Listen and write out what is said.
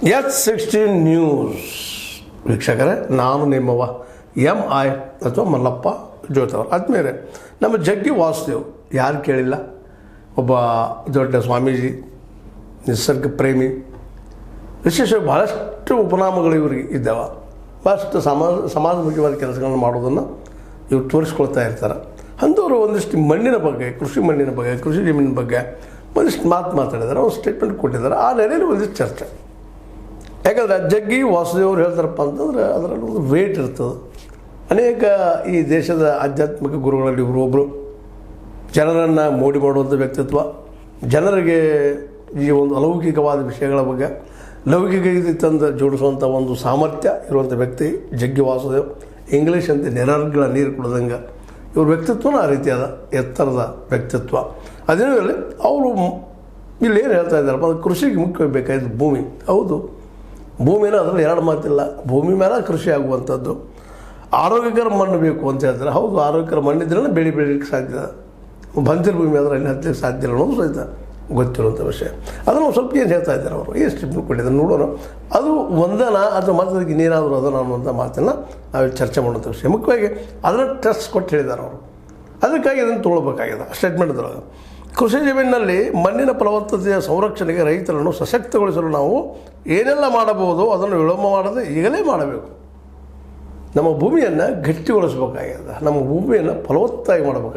H16 news ವೀಕ್ಷಕರೇ, ನಾನು ನಿಮ್ಮವ MI ಅಥವಾ ಮಲ್ಲಪ್ಪ ಜೋತವರು. ಆದಮೇಲೆ ನಮ್ಮ ಜಗ್ಗಿ ವಾಸುದೇವ್ ಯಾರು ಕೇಳಿಲ್ಲ, ಒಬ್ಬ ದೊಡ್ಡ ಸ್ವಾಮೀಜಿ, ನಿಸರ್ಗ ಪ್ರೇಮಿ. ವಿಶೇಷವಾಗಿ ಭಾಳಷ್ಟು ಉಪನಾಮಗಳು ಇವರಿಗೆ ಇದ್ದಾವ. ಭಾಳಷ್ಟು ಸಮಾಜಮುಖಿವಾದ ಕೆಲಸಗಳನ್ನು ಮಾಡೋದನ್ನು ಇವ್ರು ತೋರಿಸ್ಕೊಳ್ತಾ ಇರ್ತಾರೆ. ಅಂಥವರು ಒಂದಿಷ್ಟು ಮಣ್ಣಿನ ಬಗ್ಗೆ, ಕೃಷಿ ಮಣ್ಣಿನ ಬಗ್ಗೆ, ಕೃಷಿ ಜಮೀನಿನ ಬಗ್ಗೆ ಒಂದಿಷ್ಟು ಮಾತಾಡಿದ್ದಾರೆ, ಒಂದು ಸ್ಟೇಟ್ಮೆಂಟ್ ಕೊಟ್ಟಿದ್ದಾರೆ. ಆ ನೆಲೆಯಲ್ಲಿ ಒಂದಿಷ್ಟು ಚರ್ಚೆ. ಯಾಕಂದರೆ ಜಗ್ಗಿ ವಾಸುದೇವರು ಹೇಳ್ತಾರಪ್ಪ ಅಂತಂದರೆ ಅದರಲ್ಲಿ ಒಂದು ವೇಟ್ ಇರ್ತದೆ. ಅನೇಕ ಈ ದೇಶದ ಆಧ್ಯಾತ್ಮಿಕ ಗುರುಗಳಲ್ಲಿ ಇವರು ಒಬ್ಬರು. ಜನರನ್ನು ಮೋಡಿ ಮಾಡುವಂಥ ವ್ಯಕ್ತಿತ್ವ, ಜನರಿಗೆ ಈ ಒಂದು ಅಲೌಕಿಕವಾದ ವಿಷಯಗಳ ಬಗ್ಗೆ ಲೌಕಿಕ ತಂದು ಜೋಡಿಸುವಂಥ ಒಂದು ಸಾಮರ್ಥ್ಯ ಇರುವಂಥ ವ್ಯಕ್ತಿ ಜಗ್ಗಿ ವಾಸುದೇವ್. ಇಂಗ್ಲೀಷ್ ಅಂತ ನೆರಳುಗಳ ನೀರು ಕುಡ್ದಂಗೆ ಇವ್ರ ವ್ಯಕ್ತಿತ್ವನ ಆ ರೀತಿಯಾದ ಎತ್ತರದ ವ್ಯಕ್ತಿತ್ವ. ಅದೇನಲ್ಲಿ ಅವರು ಇಲ್ಲಿ ಏನು ಹೇಳ್ತಾ ಇದ್ದಾರಪ್ಪ, ಅದು ಕೃಷಿಗೆ ಮುಖ್ಯವಾಗಿ ಬೇಕಾಗಿದ್ದು ಭೂಮಿ. ಹೌದು, ಭೂಮಿನ ಅದರಲ್ಲಿ ಎರಡು ಮಾತಿಲ್ಲ, ಭೂಮಿ ಮೇಲೆ ಕೃಷಿ ಆಗುವಂಥದ್ದು. ಆರೋಗ್ಯಕರ ಮಣ್ಣು ಬೇಕು ಅಂತ ಹೇಳ್ತಾರೆ. ಹೌದು, ಆರೋಗ್ಯಕರ ಮಣ್ಣಿದ್ರೆ ಬೆಳೀಲಿಕ್ಕೆ ಸಾಧ್ಯ. ಬಂಜರು ಭೂಮಿ ಆದರೆ ಅಲ್ಲಿ ಹತ್ತಲಿಕ್ಕೆ ಸಾಧ್ಯ ಇಲ್ಲ ಅನ್ನೋದು ಸಹಿತ ಗೊತ್ತಿರುವಂಥ ವಿಷಯ. ಅದನ್ನು ಸ್ವಲ್ಪ ಏನು ಹೇಳ್ತಾ ಇದ್ದಾರೆ ಅವರು, ಏನು ಸ್ಟೆಪ್ಮೆಂಟ್ ಕೊಟ್ಟಿದ್ದಾರೆ ನೋಡೋಣ. ಅದು ಒಂದನ ಅಥವಾ ಮಾತ್ರಕ್ಕೆ ಇನ್ನೇನಾದರೂ ಅದನ್ನು ಅನ್ನುವಂಥ ಮಾತನ್ನು ನಾವು ಚರ್ಚೆ ಮಾಡುವಂಥ ವಿಷಯ. ಮುಖ್ಯವಾಗಿ ಅದನ್ನು ಟೆಸ್ಟ್ ಕೊಟ್ಟು ಹೇಳಿದ್ದಾರೆ ಅವರು. ಅದಕ್ಕಾಗಿ ಅದನ್ನು ತೊಗೊಳ್ಬೇಕಾಗಿದೆ ಸ್ಟೇಟ್ಮೆಂಟ್ದೊಳಗೆ. ಕೃಷಿ ಜಮೀನಿನಲ್ಲಿ ಮಣ್ಣಿನ ಫಲವತ್ತತೆಯ ಸಂರಕ್ಷಣೆಗೆ ರೈತರನ್ನು ಸಶಕ್ತಗೊಳಿಸಲು ನಾವು ಏನೆಲ್ಲ ಮಾಡಬಹುದು ಅದನ್ನು ವಿಳಂಬ ಮಾಡದೆ ಈಗಲೇ ಮಾಡಬೇಕು. ನಮ್ಮ ಭೂಮಿಯನ್ನು ಗಟ್ಟಿಗೊಳಿಸಬೇಕಾಗಿದೆ, ನಮ್ಮ ಭೂಮಿಯನ್ನು ಫಲವತ್ತಾಗಿ ಮಾಡಬೇಕಾಗಿದೆ.